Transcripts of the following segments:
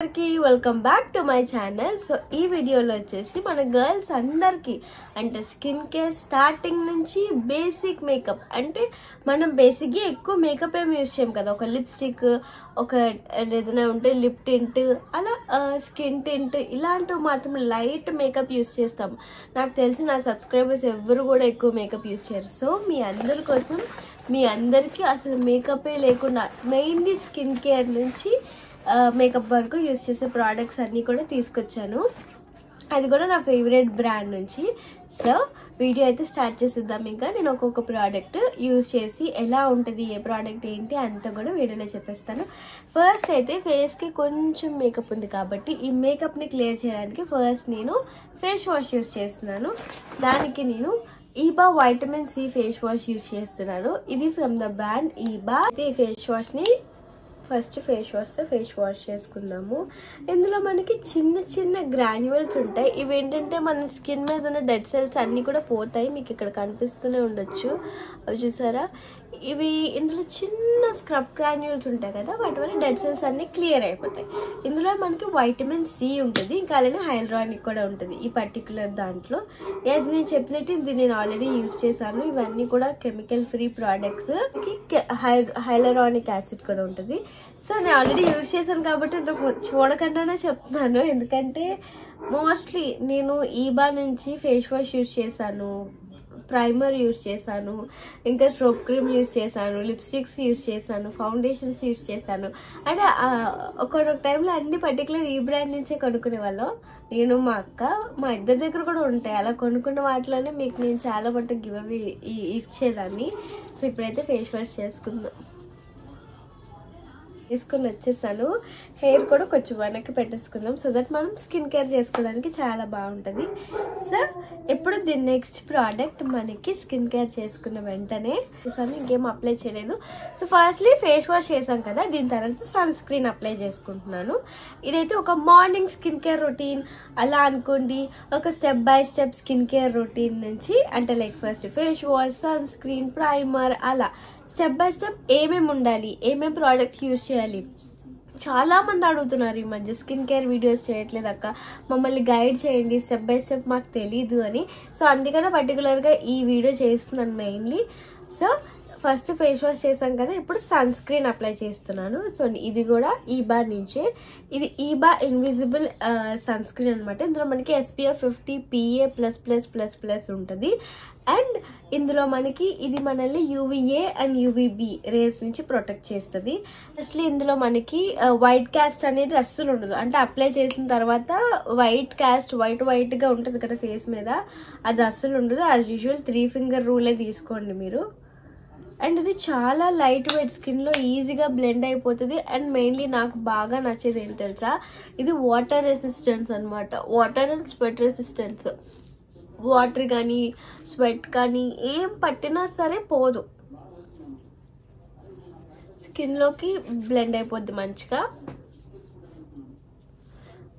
Welcome back to my channel. So ఈ వీడియోలో వచ్చేసి మన గర్ల్స్ అందరికి అంటే స్కిన్ కేర్ స్టార్టింగ్ నుంచి బేసిక్ మేకప్ అంటే మనం బేసిక్గా ఎక్కువ మేకప్ ఏమి యూజ్ చేయం కదా, ఒక లిప్స్టిక్, ఒక ఏదైనా ఉంటే లిప్ టింట్, అలా స్కిన్ టింట్ ఇలాంటివి మాత్రం లైట్ మేకప్ యూజ్ చేస్తాం. నాకు తెలిసి నా సబ్స్క్రైబర్స్ ఎవరు కూడా ఎక్కువ మేకప్ యూజ్ చేయరు. సో మీ అందరి కోసం మీ అందరికీ అసలు మేకపే లేకుండా మెయిన్లీ స్కిన్ కేర్ నుంచి మేకప్ వరకు యూజ్ చేసే ప్రోడక్ట్స్ అన్నీ కూడా తీసుకొచ్చాను. అది కూడా నా ఫేవరెట్ బ్రాండ్ నుంచి. సో వీడియో అయితే స్టార్ట్ చేసేద్దాం. ఇంకా నేను ఒక్కొక్క ప్రోడక్ట్ యూజ్ చేసి ఎలా ఉంటుంది, ఏ ప్రోడక్ట్ ఏంటి అంతా కూడా వీడియోలో చెప్పేస్తాను. ఫస్ట్ అయితే ఫేస్కి కొంచెం మేకప్ ఉంది కాబట్టి ఈ మేకప్ని క్లియర్ చేయడానికి ఫస్ట్ నేను ఫేస్ వాష్ యూజ్ చేస్తున్నాను. దానికి నేను Iba vitamin C face wash use చేస్తున్నాను. ఇది ఫ్రమ్ ద బ్రాండ్ ఈబా. ఈ ఫేస్ వాష్ని ఫస్ట్ ఫేస్ వాష్ చేసుకుందాము. ఇందులో మనకి చిన్న చిన్న గ్రాన్యువల్స్ ఉంటాయి. ఇవి ఏంటంటే మన స్కిన్ మీద ఉన్న డెడ్ సెల్స్ అన్నీ కూడా పోతాయి. మీకు ఇక్కడ కనిపిస్తూనే ఉండొచ్చు, అవి చూసారా? ఇవి ఇందులో చిన్న స్క్రబ్ గ్రాన్యువల్స్ ఉంటాయి కదా, వాటి వల్ల డెడ్ సెల్స్ అన్నీ క్లియర్ అయిపోతాయి. ఇందులో మనకి వైటమిన్ సి ఉంటుంది, ఇంకా అలానే హైలరానిక్ కూడా ఉంటుంది ఈ పర్టికులర్ దాంట్లో. నేను చెప్పినట్టు ఇది నేను ఆల్రెడీ యూజ్ చేశాను. ఇవన్నీ కూడా chemical free products. Hyaluronic acid కూడా ఉంటుంది. సో నేను ఆల్రెడీ యూజ్ చేశాను కాబట్టి ఇంత చూడకుండానే చెప్తున్నాను, ఎందుకంటే మోస్ట్లీ నేను ఈబా నుంచి ఫేస్ వాష్ యూజ్ చేశాను, ప్రైమర్ యూజ్ చేశాను, ఇంకా స్ట్రోప్ క్రీమ్ యూజ్ చేశాను, లిప్స్టిక్స్ యూజ్ చేశాను, ఫౌండేషన్స్ యూజ్ చేశాను. అంటే ఒక టైంలో అన్ని పర్టికులర్ ఈ బ్రాండ్ నుంచే కొనుక్కునే వాళ్ళం. నేను మా అక్క మా ఇద్దరి దగ్గర కూడా ఉంటాయి. అలా కొనుక్కున్న వాటిలోనే మీకు నేను చాలా మటుకు గివ్ అవే ఇచ్చేదాన్ని. సో ఇప్పుడైతే ఫేస్ వాష్ తీసుకుని వచ్చేసాను. హెయిర్ కూడా కొంచెం వెనక్కి పెట్టేసుకుందాం, సో దట్ మనం స్కిన్ కేర్ చేసుకోవడానికి చాలా బాగుంటుంది. సో ఇప్పుడు దీని నెక్స్ట్ ప్రోడక్ట్ మనకి స్కిన్ కేర్ చేసుకున్న వెంటనే ఇంకేం అప్లై చేయలేదు. సో ఫస్ట్లీ ఫేస్ వాష్ చేసాం కదా, దీని తర్వాత సన్ స్క్రీన్ అప్లై చేసుకుంటున్నాను. ఇదైతే ఒక మార్నింగ్ స్కిన్ కేర్ రొటీన్ అలా అనుకోండి, ఒక step by step skin care routine నుంచి అంటే like first face wash, sunscreen, primer, అలా స్టెప్ బై స్టెప్ ఏమేమి ఉండాలి, ఏమేమి ప్రోడక్ట్స్ యూజ్ చేయాలి. చాలా మంది అడుగుతున్నారు ఈ మధ్య స్కిన్ కేర్ వీడియోస్ చేయట్లేదు అక్క, మమ్మల్ని గైడ్ చేయండి, స్టెప్ బై స్టెప్ మాకు తెలీదు అని. సో అందుకనే పర్టికులర్గా ఈ వీడియో చేస్తున్నాను mainly. So first face wash చేసాం కదా, ఇప్పుడు సన్ స్క్రీన్ అప్లై చేస్తున్నాను. సో ఇది కూడా ఈబా నుంచే. ఇది ఈబా ఇన్విజిబుల్ సన్ స్క్రీన్ అనమాట. ఇందులో మనకి SPF 50 PA++++ ఉంటుంది. అండ్ ఇందులో మనకి ఇది మనల్ని UVA అండ్ UVB రేస్ నుంచి ప్రొటెక్ట్ చేస్తుంది. అసలు ఇందులో మనకి వైట్ కాస్ట్ అనేది అస్సలు ఉండదు. అంటే అప్లై చేసిన తర్వాత వైట్ కాస్ట్ వైట్గా ఉంటుంది కదా ఫేస్ మీద, అది అస్సలు ఉండదు. యాజ్ యూజువల్ 3 ఫింగర్ రూలే తీసుకోండి మీరు. అండ్ ఇది చాలా లైట్ వెయిట్, స్కిన్లో ఈజీగా బ్లెండ్ అయిపోతుంది. అండ్ మెయిన్లీ నాకు బాగా నచ్చేది ఏంటి తెలుసా, ఇది వాటర్ రెసిస్టెన్స్ అనమాట. Water and sweat resistance. Water కానీ స్వెట్ కానీ ఏం పట్టినా సరే పోదు, స్కిన్లోకి బ్లెండ్ అయిపోద్ది మంచిగా.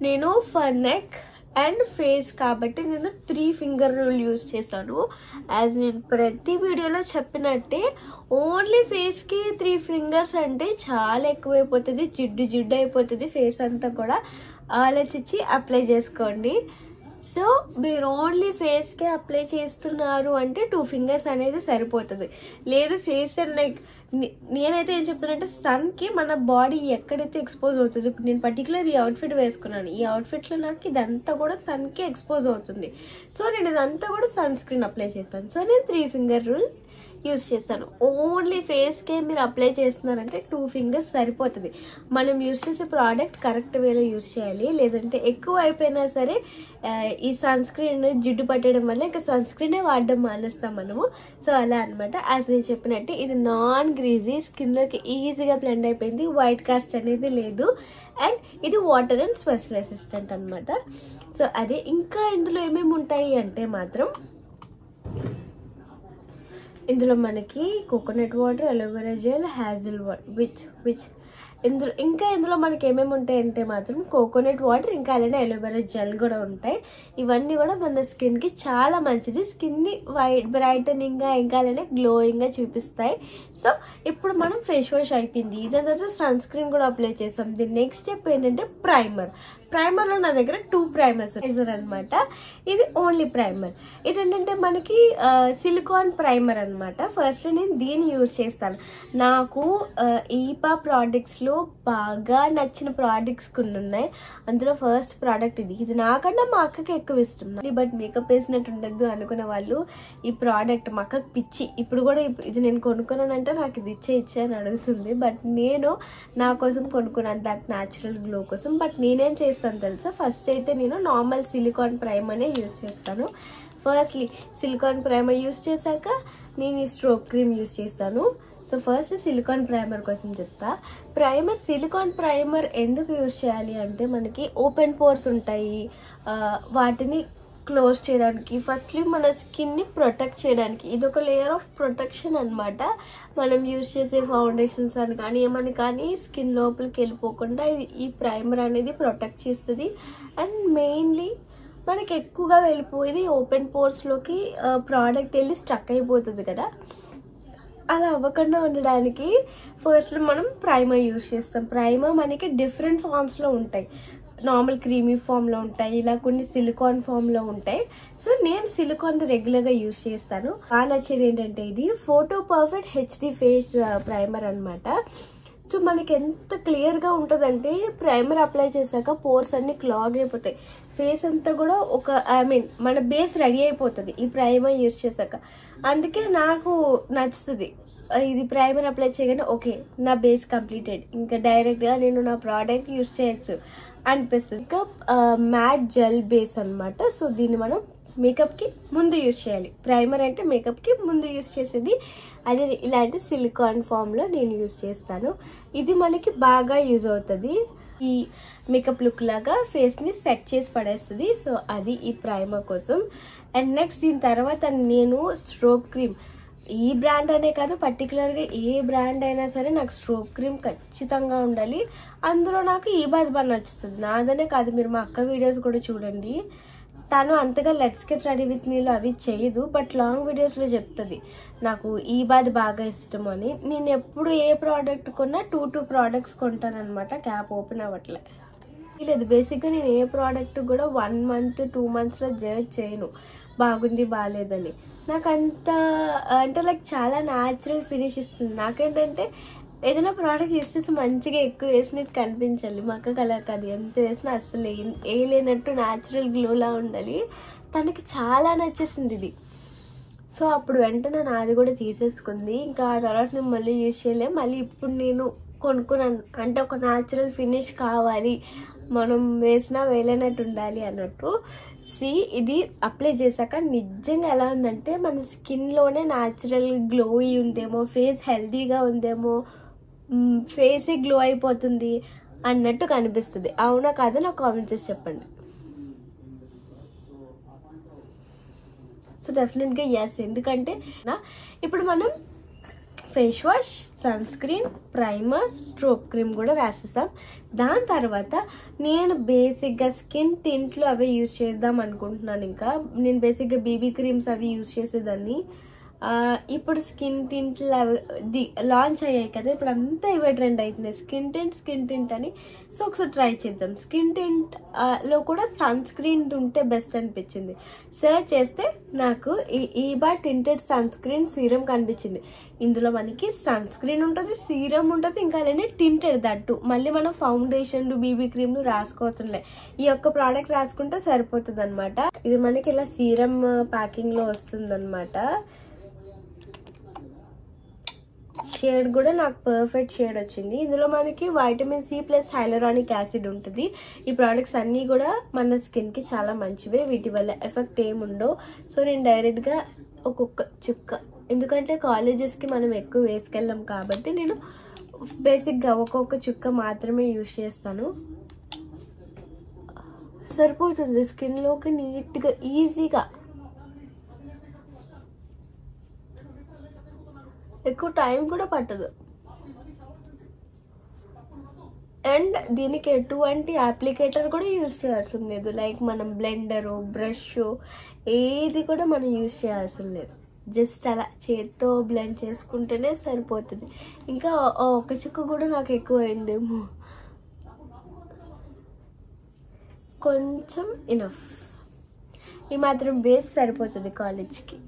నేను ఫర్ నెక్ అండ్ ఫేస్ కాబట్టి నేను 3 ఫింగర్ రూల్ యూజ్ చేశాను. యాజ్ నేను ప్రతి వీడియోలో చెప్పినట్టే ఓన్లీ ఫేస్కి 3 ఫింగర్స్ అంటే చాలా ఎక్కువైపోతుంది, జిడ్డు అయిపోతుంది ఫేస్ అంతా కూడా. ఆలోచించి అప్లై చేసుకోండి. సో మీరు ఓన్లీ ఫేస్కే అప్లై చేస్తున్నారు అంటే 2 ఫింగర్స్ అనేది సరిపోతుంది. లేదు ఫేస్ అండ్ లైక్ నేనైతే ఏం చెప్తానంటే సన్కి మన బాడీ ఎక్కడైతే ఎక్స్పోజ్ అవుతుంది, ఇప్పుడు నేను పర్టికులర్ ఈ అవుట్ఫిట్ వేసుకున్నాను, ఈ అవుట్ఫిట్లో నాకు ఇదంతా కూడా సన్కి ఎక్స్పోజ్ అవుతుంది. సో నేను ఇదంతా కూడా సన్ స్క్రీన్ అప్లై చేస్తాను. సో నేను 3 ఫింగర్ రూల్ యూజ్ చేస్తాను. ఓన్లీ ఫేస్కే మీరు అప్లై చేస్తున్నారంటే 2 ఫింగర్స్ సరిపోతుంది. మనం యూజ్ చేసే ప్రోడక్ట్ కరెక్ట్ వేలో యూజ్ చేయాలి, లేదంటే ఎక్కువ అయిపోయినా సరే ఈ సన్ స్క్రీన్ జిడ్డు పట్టడం వల్ల ఇంకా సన్ స్క్రీనే వాడడం మానేస్తాం మనము. సో అలా అనమాట. యాజ్ నేను చెప్పినట్టు ఇది నాన్ గ్రీజీ, స్కిన్లోకి ఈజీగా బ్లెండ్ అయిపోయింది, వైట్ కాస్ట్ అనేది లేదు. అండ్ ఇది వాటర్ అండ్ స్వెట్ రెసిస్టెంట్ అనమాట. సో అదే. ఇంకా ఇందులో ఏమేమి ఉంటాయి అంటే మాత్రం ఇందులో మనకి coconut water, aloe vera gel, hassle water which ఇందులో మనకి ఏమేమి ఉంటాయంటే మాత్రం కోకోనట్ వాటర్, ఇంకా అలానే అలోవెరా జెల్ కూడా ఉంటాయి. ఇవన్నీ కూడా మన స్కిన్ కి చాలా మంచిది. స్కిన్ ని బ్రైటనింగ్ గా ఇంకా అలానే గ్లోయింగ్ గా చూపిస్తాయి. సో ఇప్పుడు మనం ఫేస్ వాష్ అయిపోయింది, దాని తర్వాత సన్ స్క్రీన్ కూడా అప్లై చేసాం. ది నెక్స్ట్ స్టెప్ ఏంటంటే ప్రైమర్ లో నా దగ్గర 2 ప్రైమర్స్ అనమాట. ఇది ఓన్లీ ప్రైమర్. ఇదేంటంటే మనకి సిలికాన్ ప్రైమర్ అనమాట. ఫస్ట్ నేను దీన్ని యూజ్ చేస్తాను. నాకు ఈపా ప్రోడక్ట్స్ లో బాగా నచ్చిన ప్రోడక్ట్స్ కొన్ని ఉన్నాయి. అందులో ఫస్ట్ ప్రోడక్ట్ ఇది నాకన్నా మా అక్కకి ఎక్కువ ఇష్టం. బట్ మేకప్ వేసినట్టు ఉండద్దు అనుకున్న వాళ్ళు ఈ ప్రోడక్ట్ మా అక్కకి పిచ్చి. ఇప్పుడు కూడా ఇది నేను కొనుక్కున్నానంటే నాకు ఇది ఇచ్చే అని అడుగుతుంది. బట్ నేను నా కోసం కొనుక్కున్నాను, దట్ న్యాచురల్ గ్లో కోసం. బట్ నేనేం చేస్తాను తెలుసా, ఫస్ట్ అయితే నేను నార్మల్ సిలికాన్ ప్రైమర్నే యూజ్ చేస్తాను. ఫస్ట్లీ సిలికాన్ ప్రైమర్ యూజ్ చేశాక నేను ఈ స్ట్రోక్ క్రీమ్ యూజ్ చేస్తాను. సో ఫస్ట్ సిలికాన్ ప్రైమర్ కోసం చెప్తా. సిలికాన్ ప్రైమర్ ఎందుకు యూజ్ చేయాలి అంటే మనకి ఓపెన్ పోర్స్ ఉంటాయి, వాటిని క్లోజ్ చేయడానికి, ఫస్ట్లీ మన స్కిన్ని ప్రొటెక్ట్ చేయడానికి. ఇది ఒక లేయర్ ఆఫ్ ప్రొటెక్షన్ అనమాట. మనం యూజ్ చేసే ఫౌండేషన్స్ అని కానీ ఏమని కానీ స్కిన్ లోపలికి వెళ్ళిపోకుండా ఈ ప్రైమర్ అనేది ప్రొటెక్ట్ చేస్తుంది. అండ్ మెయిన్లీ మనకి ఎక్కువగా వెళ్ళిపోయేది ఓపెన్ పోర్స్లోకి ప్రోడక్ట్ వెళ్ళి స్టక్ అయిపోతుంది కదా, అలా అవ్వకుండా ఉండడానికి ఫస్ట్ మనం ప్రైమర్ యూజ్ చేస్తాం. ప్రైమర్ మనకి డిఫరెంట్ ఫామ్స్లో ఉంటాయి. నార్మల్ క్రీమీ ఫామ్లో ఉంటాయి, ఇలా కొన్ని సిలికాన్ ఫామ్లో ఉంటాయి. సో నేను సిలికాన్ రెగ్యులర్గా యూజ్ చేస్తాను. బాగా నచ్చేది ఏంటంటే ఇది photo perfect HD face primer అనమాట. సో మనకి ఎంత క్లియర్గా ఉంటుందంటే ప్రైమర్ అప్లై చేశాక పోర్స్ అన్ని క్లాగ్ అయిపోతాయి, ఫేస్ అంతా కూడా మన బేస్ రెడీ అయిపోతుంది ఈ ప్రైమర్ యూజ్ చేశాక. అందుకే నాకు నచ్చుతుంది. ఇది ప్రైమర్ అప్లై చేయగానే ఓకే నా బేస్ కంప్లీటెడ్, ఇంకా డైరెక్ట్గా నేను నా ప్రోడక్ట్ యూజ్ చేయొచ్చు అనిపిస్తుంది. ఇంకా మ్యాట్ జెల్ బేస్ అనమాట. సో దీన్ని మనం మేకప్కి ముందు యూజ్ చేయాలి. ప్రైమర్ అంటే మేకప్కి ముందు యూజ్ చేసేది. అదే ఇలాంటి సిలికాన్ ఫామ్లో నేను యూజ్ చేస్తాను. ఇది మనకి బాగా యూజ్ అవుతుంది. ఈ మేకప్ లుక్ లాగా ఫేస్ని సెట్ చేసి పడేస్తుంది. సో అది ఈ ప్రైమర్ కోసం. అండ్ నెక్స్ట్ దీని తర్వాత నేను స్ట్రోక్ క్రీమ్, ఈ బ్రాండ్ అనే కాదు పర్టికులర్గా ఏ బ్రాండ్ అయినా సరే నాకు స్ట్రోక్ క్రీమ్ ఖచ్చితంగా ఉండాలి. అందులో నాకు ఈ బాధ బాగా నచ్చుతుంది. నాదనే కాదు, మీరు మా అక్క వీడియోస్ కూడా చూడండి. తను అంతగా లెట్స్ గెట్ రెడీ విత్ మీలో అవి చేయదు, బట్ లాంగ్ వీడియోస్లో చెప్తుంది నాకు ఈ బాధ బాగా ఇష్టం అని. నేను ఎప్పుడు ఏ ప్రోడక్ట్ కొన్నా 2 ప్రోడక్ట్స్ కొంటానమాట. క్యాప్ ఓపెన్ అవ్వట్లే లేదు. బేసిక్గా నేను ఏ ప్రోడక్ట్ కూడా 1 month 2 monthsలో జడ్జ్ చేయను బాగుంది బాగాలేదని. నాకు అంత అంటే లైక్ చాలా న్యాచురల్ ఫినిష్ ఇస్తుంది. నాకేంటంటే ఏదైనా ప్రోడక్ట్ యూస్ చేసి మంచిగా ఎక్కువ వేసినట్టు కనిపించాలి. మా అక్క కలర్ కాదు, ఎంత వేసినా అస్సలు వేయలేనట్టు న్యాచురల్ గ్లోలా ఉండాలి. తనకి చాలా నచ్చేసింది ఇది. సో అప్పుడు వెంటనే నాది కూడా తీసేసుకుంది. ఇంకా ఆ తర్వాత నేను మళ్ళీ యూజ్ చేయలేము. మళ్ళీ ఇప్పుడు నేను కొనుక్కున్నాను, అంటే ఒక న్యాచురల్ ఫినిష్ కావాలి, మనం వేసినా వేయలేనట్టు ఉండాలి అన్నట్టు. ఇది అప్లై చేశాక నిజంగా ఎలా ఉందంటే మన స్కిన్లోనే న్యాచురల్ గ్లో ఉందేమో, ఫేస్ హెల్తీగా ఉందేమో, ఫేసే గ్లో అయిపోతుంది అన్నట్టు కనిపిస్తుంది. అవునా కాదా నాకు కామెంట్ చేసి చెప్పండి. సో డెఫినెట్గా ఎస్. ఎందుకంటే ఇప్పుడు మనం face wash, sunscreen, primer, strobe cream కూడా రాసేసాం. దాని తర్వాత నేను బేసిక్గా స్కిన్ టింట్లు అవి యూజ్ చేద్దాం అనుకుంటున్నాను. ఇంకా నేను బేసిక్గా బీబీ క్రీమ్స్ అవి యూజ్ చేసేదాన్ని. ఇప్పుడు స్కిన్ టింట్లు అవి లాంచ్ అయ్యాయి కదా, ఇప్పుడు అంతా ఇవే ట్రెండ్ అవుతుంది, స్కిన్ టింట్ అని. సో ఒకసారి ట్రై చేద్దాం. స్కిన్ టింట్ లో కూడా సన్ స్క్రీన్ ఉంటే బెస్ట్ అనిపించింది. సర్చ్ చేస్తే నాకు ఈబా టింటెడ్ సన్ స్క్రీన్ సీరం కనిపించింది. ఇందులో మనకి సన్ స్క్రీన్ ఉంటుంది, సీరం ఉంటుంది, ఇంకా అలానే టింటెడ్ దట్టు. మళ్ళీ మనం ఫౌండేషన్లు బీబీ క్రీమ్లు రాసుకోవచ్చులే, ఈ యొక్క ప్రోడక్ట్ రాసుకుంటే సరిపోతుంది అనమాట. ఇది మనకి ఇలా సీరం ప్యాకింగ్ లో వస్తుంది అనమాట. షేడ్ కూడా నాకు పర్ఫెక్ట్ షేడ్ వచ్చింది. ఇందులో మనకి vitamin C plus hyaluronic acid ఉంటుంది. ఈ ప్రోడక్ట్స్ అన్నీ కూడా మన స్కిన్కి చాలా మంచివే, వీటి వల్ల ఎఫెక్ట్ ఏముండో. సో నేను డైరెక్ట్గా ఒక్కొక్క చుక్క, ఎందుకంటే కాలేజెస్కి మనం ఎక్కువ వేసుకెళ్ళాం కాబట్టి నేను బేసిక్గా ఒక్కొక్క చుక్క మాత్రమే యూజ్ చేస్తాను. సరిపోతుంది స్కిన్లోకి నీట్గా ఈజీగా. ఎక్కువ టైం కూడా పట్టదు. అండ్ దీనికి ఎటువంటి అప్లికేటర్ కూడా యూజ్ చేయాల్సిన లేదు. లైక్ మనం బ్లెండరు, బ్రష్ ఏది కూడా మనం యూజ్ చేయాల్సిన లేదు. జస్ట్ అలా చేత్తో బ్లెండ్ చేసుకుంటేనే సరిపోతుంది. ఇంకా ఒక చుక్క కూడా నాకు ఎక్కువ అయిందేమో, కొంచెం ఇనఫ్. ఈ మాత్రం బేస్ సరిపోతుంది కాలేజ్కి.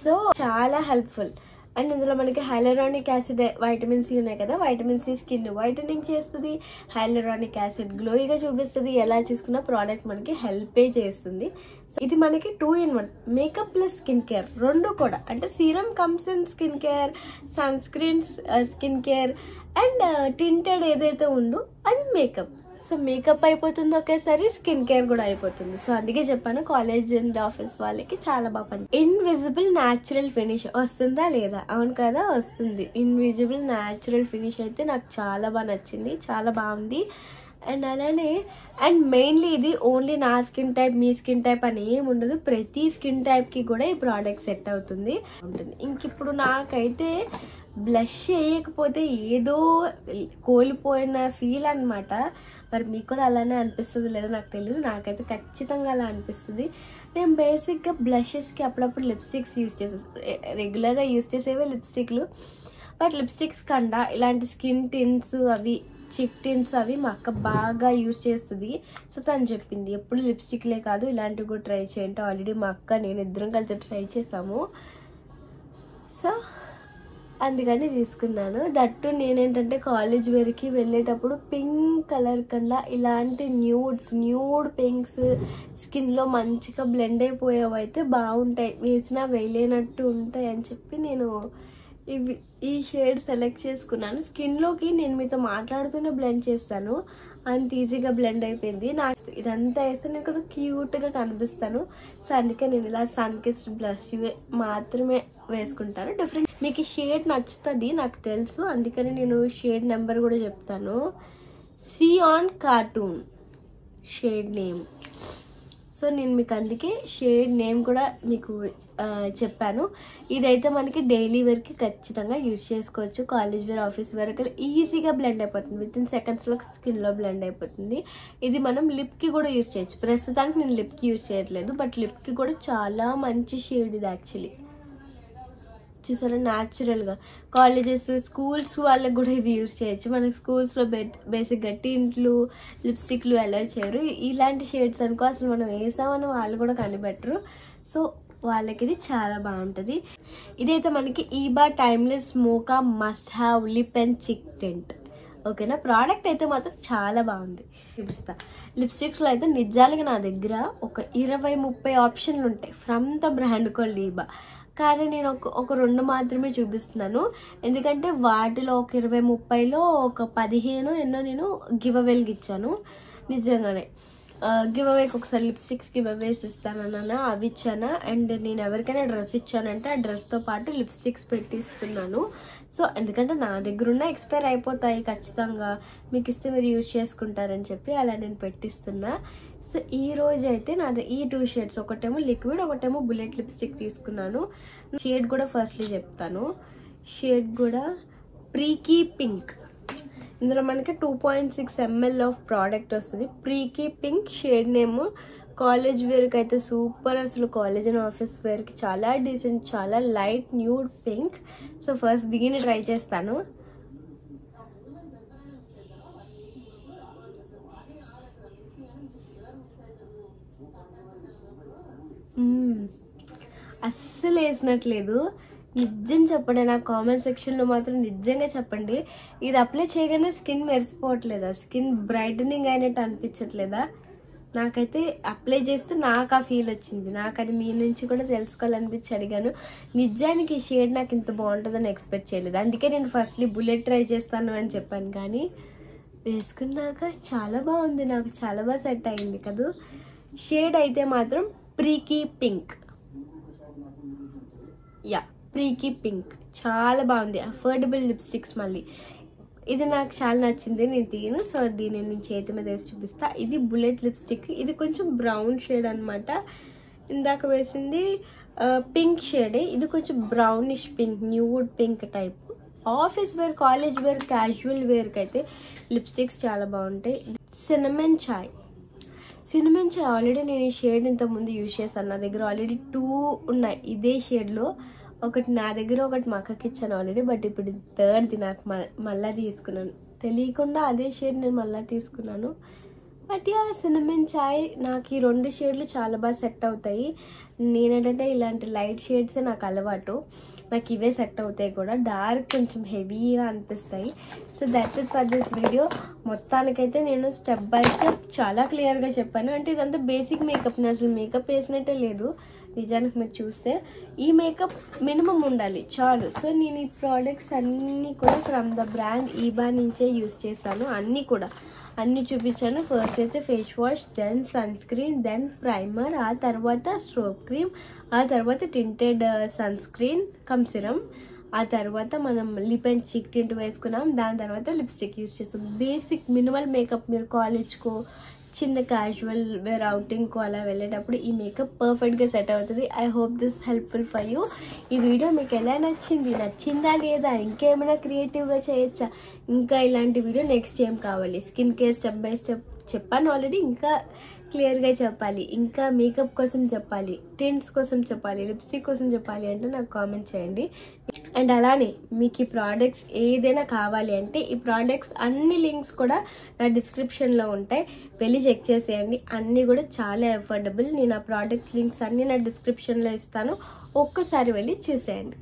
సో చాలా హెల్ప్ఫుల్. అండ్ ఇందులో మనకి హైలరానిక్ యాసిడ్, వైటమిన్ సి ఉన్నాయి కదా. వైటమిన్ సి స్కిన్ వైటనింగ్ చేస్తుంది, హైలరానిక్ యాసిడ్ గ్లోయిగా చూపిస్తుంది. ఎలా చూసుకున్న ప్రోడక్ట్ మనకి హెల్పే చేస్తుంది. సో ఇది మనకి 2-in-1 makeup plus skin care రెండు కూడా. అంటే serum comes in skin care, sunscreens skin care, and tinted ఏదైతే ఉందో అది మేకప్. సో మేకప్ అయిపోతుంది ఒకేసారి, స్కిన్ కేర్ కూడా అయిపోతుంది. సో అందుకే చెప్పాను కాలేజ్ అండ్ ఆఫీస్ వాళ్ళకి చాలా బాగా పని. ఇన్విజిబుల్ న్యాచురల్ ఫినిష్ వస్తుందా లేదా? అవును కదా, వస్తుంది. ఇన్విజిబుల్ న్యాచురల్ ఫినిష్ అయితే నాకు చాలా బాగా నచ్చింది, చాలా బాగుంది. అండ్ అలానే అండ్ మెయిన్లీ ఇది ఓన్లీ నా స్కిన్ టైప్, మీ స్కిన్ టైప్ అని ఏమి ఉండదు. ప్రతి స్కిన్ టైప్కి కూడా ఈ ప్రోడక్ట్ సెట్ అవుతుంది. ఇంక ఇప్పుడు నాకైతే బ్లష్ వేయకపోతే ఏదో కోల్పోయిన ఫీల్ అనమాట. మరి మీకు కూడా అలానే అనిపిస్తుంది లేదో నాకు తెలియదు, నాకైతే ఖచ్చితంగా అలా అనిపిస్తుంది. నేను బేసిక్గా బ్లషెస్కి అప్పుడప్పుడు లిప్స్టిక్స్ యూజ్ చేసేస్తాను, రెగ్యులర్గా యూజ్ చేసేవే లిప్స్టిక్లు. బట్ లిప్స్టిక్స్ కన్నా ఇలాంటి స్కిన్ టిన్స్ అవి, చిక్ టిన్స్ అవి మా అక్క బాగా యూజ్ చేస్తుంది. సో తను చెప్పింది ఎప్పుడు లిప్స్టిక్లే కాదు ఇలాంటివి కూడా ట్రై చేయండి. ఆల్రెడీ మా అక్క నేను ఇద్దరం కలిసి ట్రై చేసాము. సో అందుకని తీసుకున్నాను. దట్టు నేనేంటంటే కాలేజ్ వేర్కి వెళ్ళేటప్పుడు పింక్ కలర్ కన్నా ఇలాంటి న్యూడ్ పింక్స్ స్కిన్లో మంచిగా బ్లెండ్ అయిపోయేవి అయితే బాగుంటాయి, వేసినా వేయలేనట్టు ఉంటాయి అని చెప్పి నేను ఈ షేడ్ సెలెక్ట్ చేసుకున్నాను. స్కిన్లోకి నేను మీతో మాట్లాడుతూనే బ్లెండ్ చేస్తాను, అంత ఈజీగా బ్లెండ్ అయిపోయింది. నాకు ఇదంతా వేస్తే నేను కొంచెం క్యూట్గా కనిపిస్తాను. సో అందుకే నేను ఇలా సన్ కిస్డ్ బ్లష్ మాత్రమే వేసుకుంటాను. డిఫరెంట్ మీకు షేడ్ నచ్చుతుంది నాకు తెలుసు, అందుకని నేను షేడ్ నెంబర్ కూడా చెప్తాను. Cyan cartoon shade name. So నేను మీకు అందుకే షేడ్ నేమ్ కూడా మీకు చెప్పాను. ఇదైతే మనకి డైలీ వేర్కి ఖచ్చితంగా యూజ్ చేసుకోవచ్చు. కాలేజ్ వేర్, ఆఫీస్ వేర్ ఈజీగా బ్లెండ్ అయిపోతుంది, విత్ ఇన్ సెకండ్స్లో స్కిన్లో బ్లెండ్ అయిపోతుంది. ఇది మనం లిప్కి కూడా యూజ్ చేయొచ్చు. ప్రస్తుతానికి నేను లిప్కి యూజ్ చేయట్లేదు, బట్ లిప్కి కూడా చాలా మంచి షేడ్ ఇది యాక్చువల్లీ. చూసారా న్యాచురల్గా కాలేజెస్, స్కూల్స్ వాళ్ళకి కూడా ఇది యూజ్ చేయొచ్చు. మనకి స్కూల్స్లో బేసిక్గా టింట్లు, లిప్స్టిక్లు అలౌ చేయరు. ఇలాంటి షేడ్స్ అనుకో అసలు మనం వేసామని వాళ్ళు కూడా కనిపెట్టరు. సో వాళ్ళకి ఇది చాలా బాగుంటుంది. ఇదైతే మనకి Iba timeless mocha must have lip and cheek tint. ఓకేనా, ప్రోడక్ట్ అయితే మాత్రం చాలా బాగుంది. చూపిస్తా. లిప్స్టిక్స్లో అయితే నిజాలుగా నా దగ్గర ఒక 20-30 ఆప్షన్లు ఉంటాయి ఫ్రమ్ ద బ్రాండ్ కాల్డ్ ఈబా. కానీ నేను ఒక 2 మాత్రమే చూపిస్తున్నాను, ఎందుకంటే వాటిలో ఒక 20-30లో ఒక 15 ఎన్నో నేను గివ్ అవేకి ఇచ్చాను. నిజంగానే గివ్ అవేకి ఒకసారి లిప్స్టిక్స్ గివ్ అవేస్ ఇస్తానన్నా, అవి ఇచ్చానా. అండ్ నేను ఎవరికైనా డ్రెస్ ఇచ్చానంటే ఆ డ్రెస్తో పాటు లిప్స్టిక్స్ పెట్టిస్తున్నాను. సో ఎందుకంటే నా దగ్గర ఉన్న ఎక్స్పైర్ అయిపోతాయి ఖచ్చితంగా, మీకు ఇస్తే మీరు యూజ్ చేసుకుంటారని చెప్పి అలా నేను పెట్టిస్తున్నా. సో ఈ రోజు అయితే నాది ఈ 2 షేడ్స్, ఒకటేమో లిక్విడ్, ఒకటేమో బుల్లెట్ లిప్స్టిక్ తీసుకున్నాను. షేడ్ కూడా ఫస్ట్లీ చెప్తాను. షేడ్ కూడా ప్రీకీ పింక్. ఇందులో మనకి 2.6 ml ఆఫ్ ప్రోడక్ట్ వస్తుంది. ప్రీకీ పింక్ షేడ్ నేమ్. కాలేజ్ వేర్కి అయితే సూపర్, అసలు కాలేజ్ అండ్ ఆఫీస్ వేర్కి చాలా డీసెంట్, చాలా light nude pink. So first దీన్ని ట్రై చేస్తాను. అస్సలు వేసినట్లేదు, నిజం చెప్పండి. నా కామెంట్ సెక్షన్లో మాత్రం నిజంగా చెప్పండి, ఇది అప్లై చేయగానే స్కిన్ మెరిసిపోవట్లేదా, స్కిన్ బ్రైటనింగ్ అయినట్టు అనిపించట్లేదా? నాకైతే అప్లై చేస్తే నాకు ఆ ఫీల్ వచ్చింది. నాకు అది మీ నుంచి కూడా తెలుసుకోవాలనిపించి అడిగాను. నిజానికి ఈ షేడ్ నాకు ఇంత బాగుంటుందని ఎక్స్పెక్ట్ చేయలేదు, అందుకే నేను ఫస్ట్లీ బుల్లెట్ ట్రై చేస్తాను అని చెప్పాను. కానీ వేసుకున్నాక చాలా బాగుంది, నాకు చాలా బాగా సెట్ అయింది కదా. షేడ్ అయితే మాత్రం ప్రీకీ పింక్. యా, ప్రీకీ పింక్ చాలా బాగుంది. అఫోర్డబుల్ లిప్స్టిక్స్ మళ్ళీ ఇది నాకు చాలా నచ్చింది, నేను తీయను. సో దీన్ని నేను చేతి మీద వేసి చూపిస్తా. ఇది బుల్లెట్ లిప్స్టిక్, ఇది కొంచెం బ్రౌన్ షేడ్ అనమాట. ఇందాక వేసింది పింక్ షేడే, ఇది కొంచెం brownish pink, nude pink type. Office wear, college wear, casual వేర్కి అయితే లిప్స్టిక్స్ చాలా బాగుంటాయి. సినమన్ చాయ్ ఆల్రెడీ నేను ఈ షేడ్ ఇంతకుముందు యూజ్ చేశాను. నా దగ్గర ఆల్రెడీ 2 ఉన్నాయి ఇదే షేడ్లో. ఒకటి నా దగ్గర, ఒకటి మా అక్కకి ఇచ్చాను ఆల్రెడీ. బట్ ఇప్పుడు 3rd నాకు మళ్ళీ తీసుకున్నాను. తెలియకుండా అదే షేడ్ నేను మళ్ళీ తీసుకున్నాను. బట్ సినమన్ చాయ్ నాకు ఈ 2 షేడ్లు చాలా బాగా సెట్ అవుతాయి. నేనేంటంటే ఇలాంటి లైట్ షేడ్సే నాకు అలవాటు. నాకు ఇవే సెట్ అవుతాయి కూడా. డార్క్ కొంచెం హెవీగా అనిపిస్తాయి. So that's it for this video. మొత్తానికైతే నేను స్టెప్ బై స్టెప్ చాలా క్లియర్గా చెప్పాను. అంటే ఇదంతా బేసిక్ మేకప్. నేను అసలు మేకప్ వేసినట్టే లేదు నిజానికి. మీరు చూస్తే ఈ మేకప్ మినిమం ఉండాలి చాలు. సో నేను ఈ ప్రోడక్ట్స్ అన్నీ కూడా ఫ్రమ్ ద బ్రాండ్ ఈబా నుంచే యూజ్ చేస్తాను. అన్నీ చూపించాను. ఫస్ట్ అయితే face wash, then sunscreen, then primer, ఆ తర్వాత స్ట్రోక్ క్రీమ్, ఆ తర్వాత tinted sunscreen cum serum, ఆ తర్వాత మనం లిప్ అండ్ చీక్ టింట్ వేసుకున్నాం. దాని తర్వాత లిప్స్టిక్ యూజ్ చేస్తాం. Basic minimal makeup. మీరు కాలేజ్కో చిన్న క్యాజువల్ వేర్ అవుటింగ్కో అలా వెళ్ళేటప్పుడు ఈ మేకప్ పర్ఫెక్ట్గా సెట్ అవుతుంది. I hope this helpful for you. ఈ వీడియో మీకు ఎలా నచ్చిందా లేదా, ఇంకేమైనా క్రియేటివ్గా చేయొచ్చా, ఇంకా ఇలాంటి వీడియో నెక్స్ట్ ఏం కావాలి, skin care step by step చెప్పాను ఆల్రెడీ, ఇంకా క్లియర్గా చెప్పాలి, ఇంకా మేకప్ కోసం చెప్పాలి, టింట్స్ కోసం చెప్పాలి, లిప్స్టిక్ కోసం చెప్పాలి అంటే నాకు కామెంట్ చేయండి. అండ్ అలానే మీకు ఈ ప్రోడక్ట్స్ ఏదైనా కావాలి అంటే ఈ ప్రోడక్ట్స్ అన్ని లింక్స్ కూడా నా డిస్క్రిప్షన్లో ఉంటాయి. వెళ్ళి చెక్ చేసేయండి. అన్నీ కూడా చాలా అఫోర్డబుల్. నేను ఆ ప్రోడక్ట్ లింక్స్ అన్నీ నా డిస్క్రిప్షన్లో ఇస్తాను. ఒక్కసారి వెళ్ళి చూసేయండి.